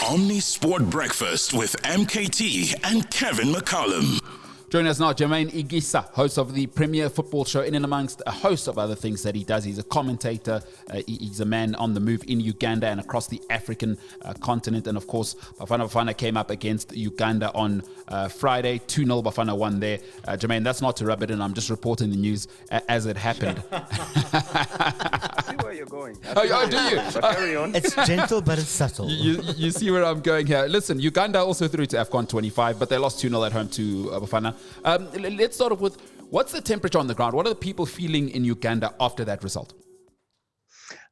Omni Sport Breakfast with MKT and Kevin McCallum. Joining us now, Jermaine Egesa, host of the Premier Football Show, in and amongst a host of other things that he does. He's a commentator. He's a man on the move in Uganda and across the African continent. And of course, Bafana Bafana came up against Uganda on Friday. 2-0 Bafana won there. Jermaine, that's not to rub it in. I'm just reporting the news as it happened. I see where you're going. Do you? Carry on. It's gentle, but it's subtle. You see where I'm going here. Listen, Uganda also through to AFCON 25, but they lost 2-0 at home to Bafana. Let's start off with, what's the temperature on the ground? What are the people feeling in Uganda after that result?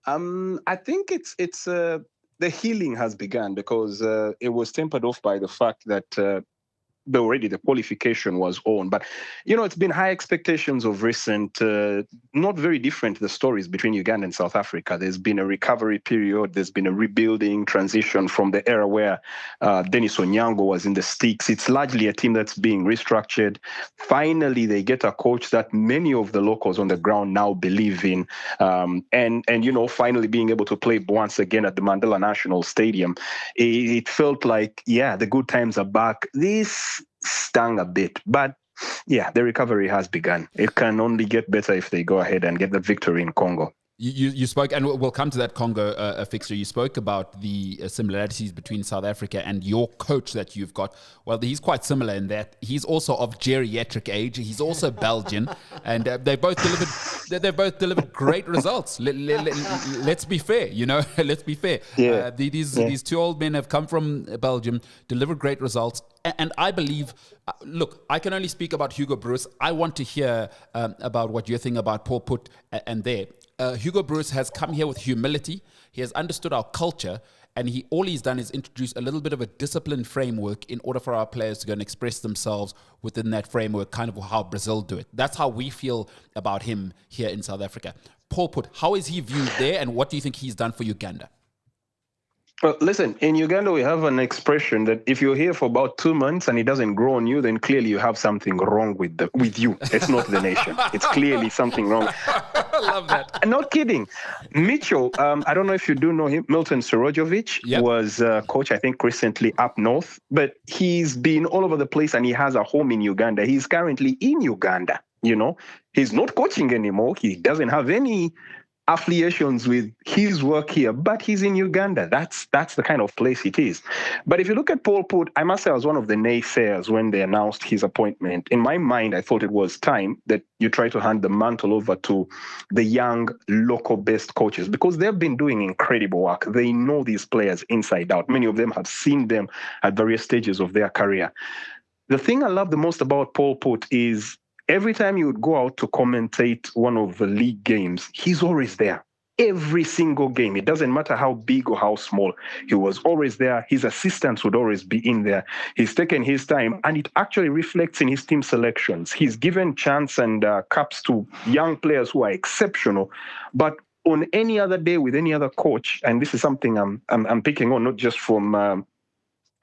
I think it's the healing has begun because it was tempered off by the fact that the qualification was on. But, it's been high expectations of recent, not very different, the stories between Uganda and South Africa. There's been a recovery period. There's been a rebuilding transition from the era where Dennis Onyango was in the sticks. It's largely a team that's being restructured. Finally, they get a coach that many of the locals on the ground now believe in. And finally being able to play once again at the Mandela National Stadium. It felt like, the good times are back. This stung a bit, but the recovery has begun. It can only get better if they go ahead and get the victory in Congo. You spoke, and we'll come to that Congo fixture. You spoke about the similarities between South Africa and your coach that you've got. Well, he's quite similar in that he's also of geriatric age. He's also Belgian, and they both delivered great results. Let's be fair, Let's be fair. Yeah. These two old men have come from Belgium, delivered great results. And I believe, look, I can only speak about Hugo Bruce. I want to hear about what you're thinking about Paul Put and there. Hugo Bruce has come here with humility. He has understood our culture, and all he's done is introduce a little bit of a disciplined framework in order for our players to go and express themselves within that framework, kind of how Brazil do it. That's how we feel about him here in South Africa. Paul Put, how is he viewed there, and what do you think he's done for Uganda? Well, listen, in Uganda, we have an expression that if you're here for about 2 months and it doesn't grow on you, then clearly you have something wrong with you. It's not the nation. It's clearly something wrong. I love that. I'm not kidding. Mitchell, I don't know if you do know him, Milton Sorojovic was coach, I think, recently up north, but he's been all over the place and he has a home in Uganda. He's currently in Uganda, He's not coaching anymore. He doesn't have any affiliations with his work here, but he's in Uganda. That's the kind of place it is. But if you look at Paul Put, I must say I was one of the naysayers when they announced his appointment. In my mind, I thought it was time that you try to hand the mantle over to the young local-based coaches because they've been doing incredible work. They know these players inside out. Many of them have seen them at various stages of their career. The thing I love the most about Paul Put is every time you would go out to commentate one of the league games, he's always there. Every single game. It doesn't matter how big or how small. He was always there. His assistants would always be in there. He's taken his time, and it actually reflects in his team selections. He's given chance and caps to young players who are exceptional. But on any other day with any other coach, and this is something I'm picking on, not just from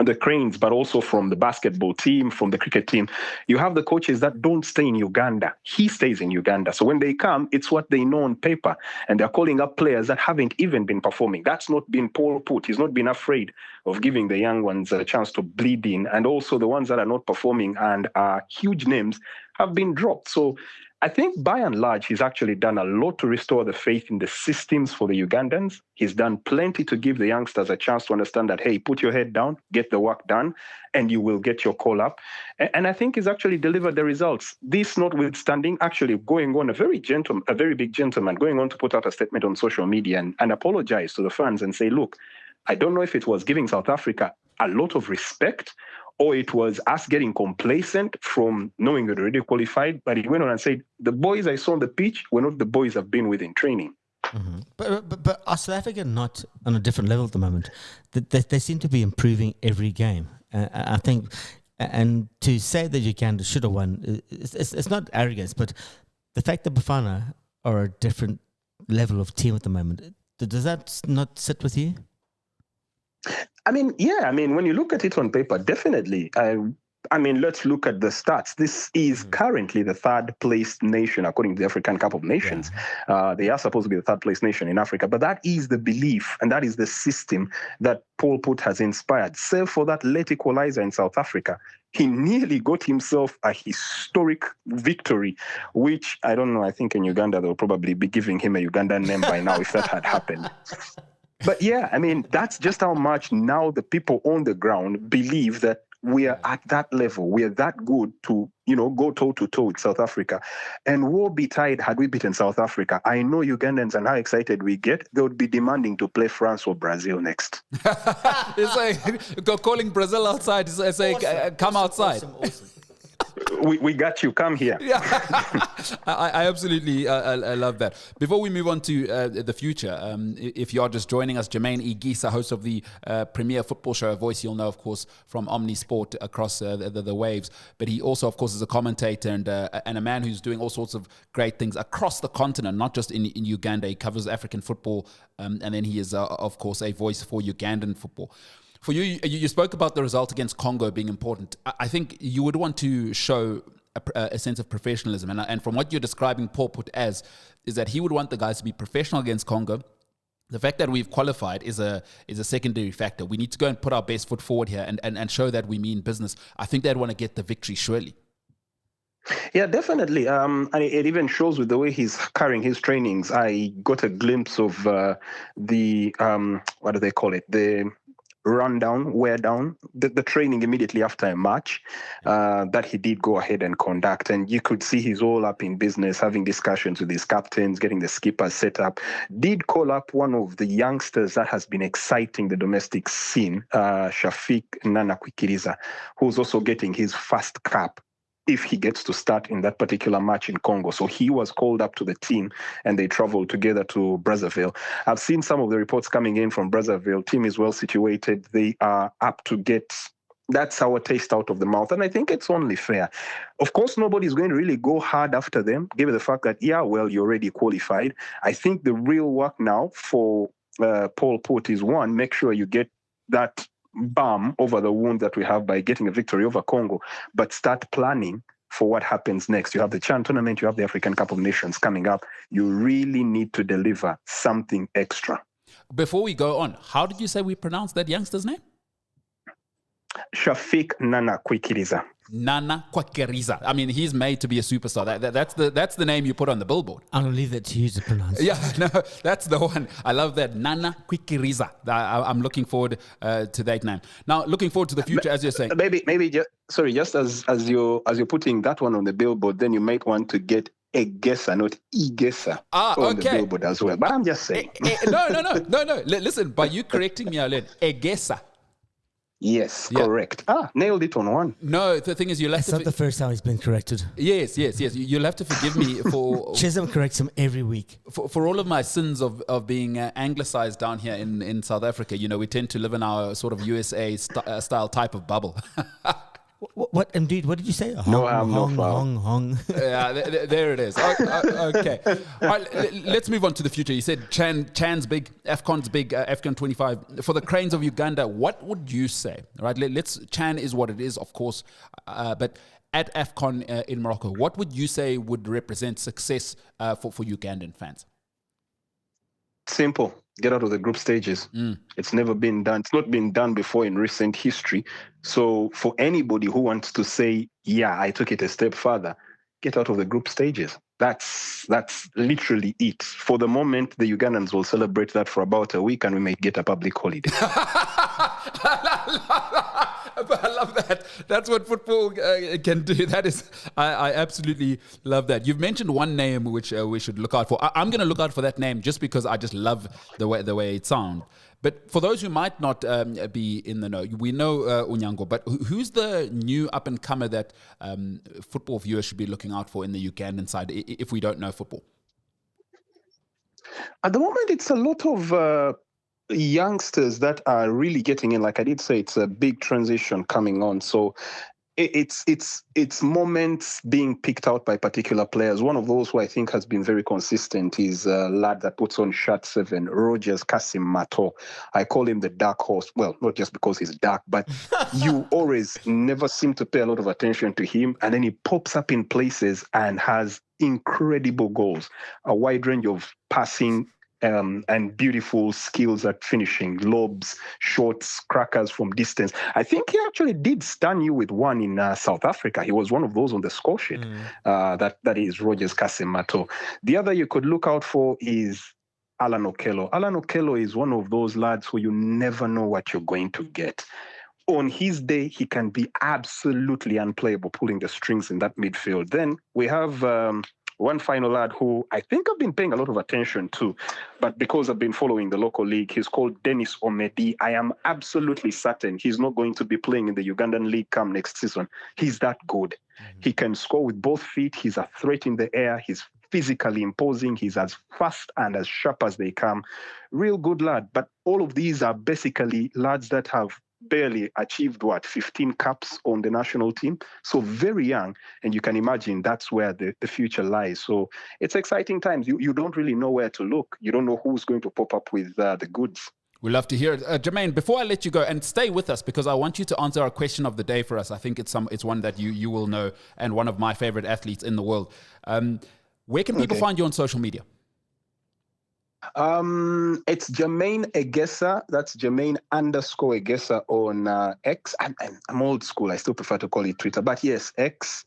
the Cranes, but also from the basketball team, from the cricket team. You have the coaches that don't stay in Uganda. He stays in Uganda. So when they come, it's what they know on paper. And they're calling up players that haven't even been performing. That's not been Paul Put. He's not been afraid of giving the young ones a chance to bleed in. And also the ones that are not performing and are huge names have been dropped. So I think by and large, he's actually done a lot to restore the faith in the systems for the Ugandans. He's done plenty to give the youngsters a chance to understand that, hey, put your head down, get the work done, and you will get your call up. And I think he's actually delivered the results. This notwithstanding, actually going on a very big gentleman, going on to put out a statement on social media and apologize to the fans and say, look, I don't know if it was giving South Africa a lot of respect or it was us getting complacent from knowing that we already qualified. But he went on and said, the boys I saw on the pitch were not the boys I've been with in training. Mm-hmm. But are South Africa not on a different level at the moment? They seem to be improving every game. I think, and to say that Uganda should have won, it's not arrogance, but the fact that Bafana are a different level of team at the moment, does that not sit with you? I mean, when you look at it on paper, definitely. I mean, let's look at the stats. This is currently the third place nation, according to the African Cup of Nations. Yeah. They are supposed to be the third place nation in Africa, but that is the belief and that is the system that Paul Put has inspired. Save for that late equalizer in South Africa, he nearly got himself a historic victory, which I don't know. I think in Uganda, they'll probably be giving him a Ugandan name by now if that had happened. But yeah, I mean, that's just how much now the people on the ground believe that we are at that level. We are that good to, go toe-to-toe with South Africa. And woe betide had we beaten South Africa. I know Ugandans and how excited we get. They would be demanding to play France or Brazil next. It's like calling Brazil outside. It's like, come outside. Awesome. We got you. Come here. Yeah, I absolutely I love that. Before we move on to the future, if you are just joining us, Jermaine Egesa, host of the premier football show, a voice you'll know, of course, from Omni Sport across the waves. But he also, of course, is a commentator and a man who's doing all sorts of great things across the continent, not just in Uganda. He covers African football, and then he is, of course, a voice for Ugandan football. For you spoke about the result against Congo being important. I think you would want to show a sense of professionalism. And from what you're describing Paul Put as, is that he would want the guys to be professional against Congo. The fact that we've qualified is a secondary factor. We need to go and put our best foot forward here and show that we mean business. I think they'd want to get the victory, surely. Yeah, definitely. And it even shows with the way he's carrying his trainings. I got a glimpse of the, what do they call it? The wear down, the training immediately after a match that he did go ahead and conduct. And you could see he's all up in business, having discussions with his captains, getting the skippers set up. Did call up one of the youngsters that has been exciting the domestic scene, Shafiq Nana Kwikiriza, who's also getting his first cap if he gets to start in that particular match in Congo. So he was called up to the team and they traveled together to Brazzaville. I've seen some of the reports coming in from Brazzaville. Team is well situated. They are up to get that sour taste out of the mouth. And I think it's only fair. Of course, nobody's going to really go hard after them, given the fact that, you're already qualified. I think the real work now for Paul Put is, one, make sure you get that balm over the wound that we have by getting a victory over Congo, but start planning for what happens next. You have the CHAN tournament, you have the African Cup of Nations coming up. You really need to deliver something extra. Before we go on, how did you say we pronounce that youngster's name? Shafiq Nana Kwikiriza. Nana Kwikiriza. I mean, he's made to be a superstar. That's the name you put on the billboard. I'll leave it to you to pronounce. Yeah, no, that's the one. I love that. Nana Kwikiriza. I'm looking forward to that name. Now, looking forward to the future, as you're saying. Maybe just as you're putting that one on the billboard, then you might want to get Egesa, not Egesa, on the billboard as well. But I'm just saying. No. Listen, by you correcting me, I'll learn Egesa. Yes, correct. Nailed it on one. No, the thing is, you'll have to... It's not the first time he's been corrected. Yes. You'll have to forgive me for... Chisholm corrects him every week. For all of my sins of being anglicized down here in South Africa. We tend to live in our sort of USA style type of bubble. What indeed? What did you say? Hong. Yeah, there it is. Okay. All right, let's move on to the future. You said Chan's big, AFCON's big, AFCON 25. For the Cranes of Uganda, what would you say? Right? Chan is what it is, of course, but at AFCON in Morocco, what would you say would represent success for Ugandan fans? Simple. Get out of the group stages. It's never been done. It's not been done before in recent history. So for anybody who wants to say, I took it a step further, get out of the group stages. That's literally it. For the moment, the Ugandans will celebrate that for about a week and we may get a public holiday. I love that. That's what football can do. That is, I absolutely love that. You've mentioned one name which we should look out for. I'm going to look out for that name just because I just love the way it sounds. But for those who might not be in the know, we know Unyango, but who's the new up-and-comer that football viewers should be looking out for in the Ugandan side if we don't know football? At the moment, it's a lot of youngsters that are really getting in. Like I did say, it's a big transition coming on. So it's moments being picked out by particular players. One of those who I think has been very consistent is a lad that puts on shirt 7, Rogers Kasim Mato. I call him the dark horse. Well, not just because he's dark, but you always never seem to pay a lot of attention to him. And then he pops up in places and has incredible goals, a wide range of passing, and beautiful skills at finishing, lobs, shots, crackers from distance. I think he actually did stun you with one in South Africa. He was one of those on the score sheet. That is Rogers Kasimato. The other you could look out for is Alan Okello. Alan Okello is one of those lads who you never know what you're going to get. On his day, he can be absolutely unplayable, pulling the strings in that midfield. Then we have one final lad who I think I've been paying a lot of attention to, but because I've been following the local league, he's called Dennis Omedi. I am absolutely certain he's not going to be playing in the Ugandan league come next season. He's that good. He can score with both feet. He's a threat in the air. He's physically imposing. He's as fast and as sharp as they come. Real good lad. But all of these are basically lads that have barely achieved 15 caps on the national team. So very young, and you can imagine that's where the future lies. So it's exciting times. You don't really know where to look. You don't know who's going to pop up with the goods. We love to hear it. Jermaine, before I let you go, and stay with us because I want you to answer our question of the day for us. I think it's one that you will know, and one of my favorite athletes in the world. Where can people find you on social media? It's Jermaine Egesa. That's Jermaine _Egesa on X. I'm old school. I still prefer to call it Twitter. But yes, X.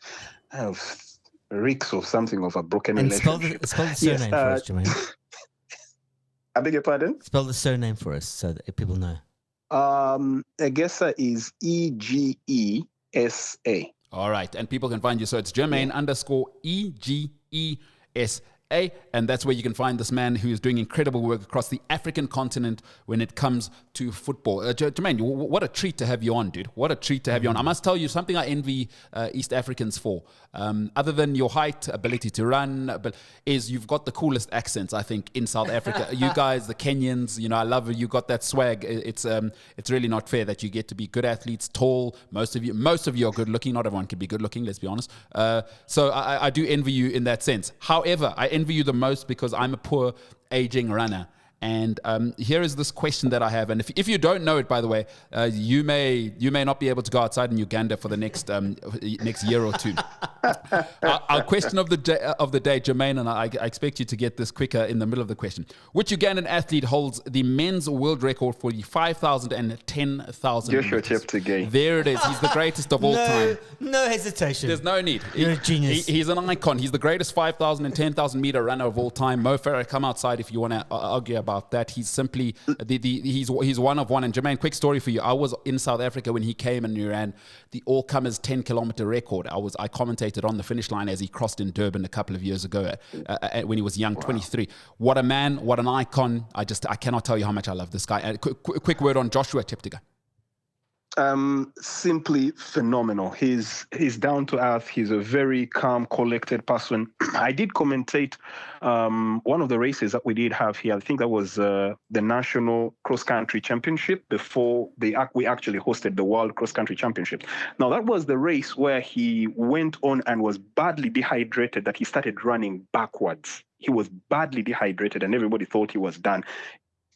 I have reeks of something of a broken relationship. Spell the surname for us, Jermaine. I beg your pardon? Spell the surname for us so that people know. Egesa is Egesa. All right. And people can find you. So it's Jermaine _Egesa. And that's where you can find this man who is doing incredible work across the African continent when it comes to football. Jermaine, what a treat to have you on, dude. What a treat to have you on. I must tell you something I envy East Africans for, other than your height, ability to run, but is you've got the coolest accents, I think, in South Africa. You guys, the Kenyans, I love it. You got that swag. It's really not fair that you get to be good athletes, tall. Most of you are good looking. Not everyone can be good looking, let's be honest. So I do envy you in that sense. However, I envy you the most because I'm a poor aging runner. And here is this question that I have. And if you don't know it, by the way, you may not be able to go outside in Uganda for the next year or two. Our question of the day, Jermaine, and I expect you to get this quicker in the middle of the question. Which Ugandan athlete holds the men's world record for the 5,000 and 10,000 Joshua meters? Cheptegei. There it is. He's the greatest of all time. No hesitation. There's no need. You're a genius. He's an icon. He's the greatest 5,000 and 10,000 meter runner of all time. Mo Farah, come outside if you want to argue about that. He's simply he's one of one. And Jermaine, quick story for you. I was in South Africa when he came and he ran the all-comers 10-kilometer record. I commentated on the finish line as he crossed in Durban a couple of years ago when he was young, 23. What a man, what an icon. I cannot tell you how much I love this guy. Quick word on Joshua Cheptegei. Simply phenomenal. He's down to earth. He's a very calm, collected person. I did commentate one of the races that we did have here. I think that was the National Cross Country Championship before we actually hosted the World Cross Country Championship. Now, that was the race where he went on and was badly dehydrated that he started running backwards. He was badly dehydrated and everybody thought he was done.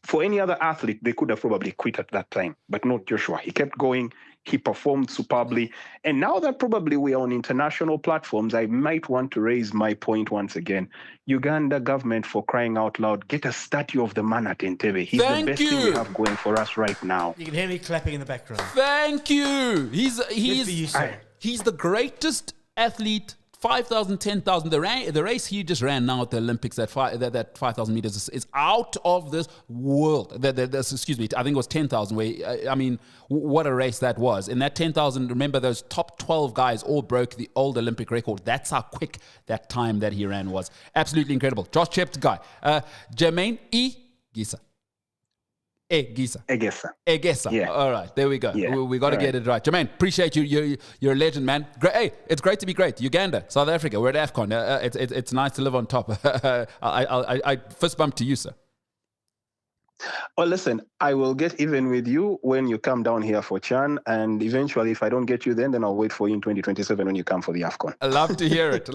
For any other athlete, they could have probably quit at that time, but not Joshua. He kept going. He performed superbly. And now that probably we are on international platforms, I might want to raise my point once again. Uganda government, for crying out loud, get a statue of the man at Entebbe. He's the best thing we have going for us right now. You can hear me clapping in the background. Thank you. He's the greatest athlete. 5,000, 10,000. The race he just ran now at the Olympics, that 5,000 meters is out of this world. Excuse me, I think it was 10,000. What a race that was. In that 10,000, remember those top 12 guys all broke the old Olympic record. That's how quick that time that he ran was. Absolutely incredible. Josh Cheptegei. Jermaine Egesa. Egesa. Yeah. All right, there we go. Yeah. We got to get it right. Jermaine, appreciate you. You're a legend, man. Great. Hey, it's great to be great. Uganda, South Africa. We're at AFCON. It's nice to live on top. I fist bump to you, sir. Well, listen, I will get even with you when you come down here for Chan, and eventually, if I don't get you then I'll wait for you in 2027 when you come for the AFCON. I love to hear it.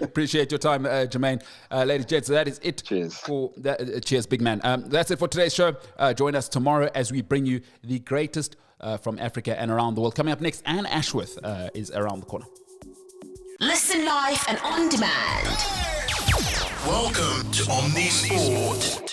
Appreciate your time, Jermaine. Ladies and gents, so that is it. Cheers. Cheers, big man. That's it for today's show. Join us tomorrow as we bring you the greatest from Africa and around the world. Coming up next, Anne Ashworth is around the corner. Listen live and on demand. Welcome to Omni Sport.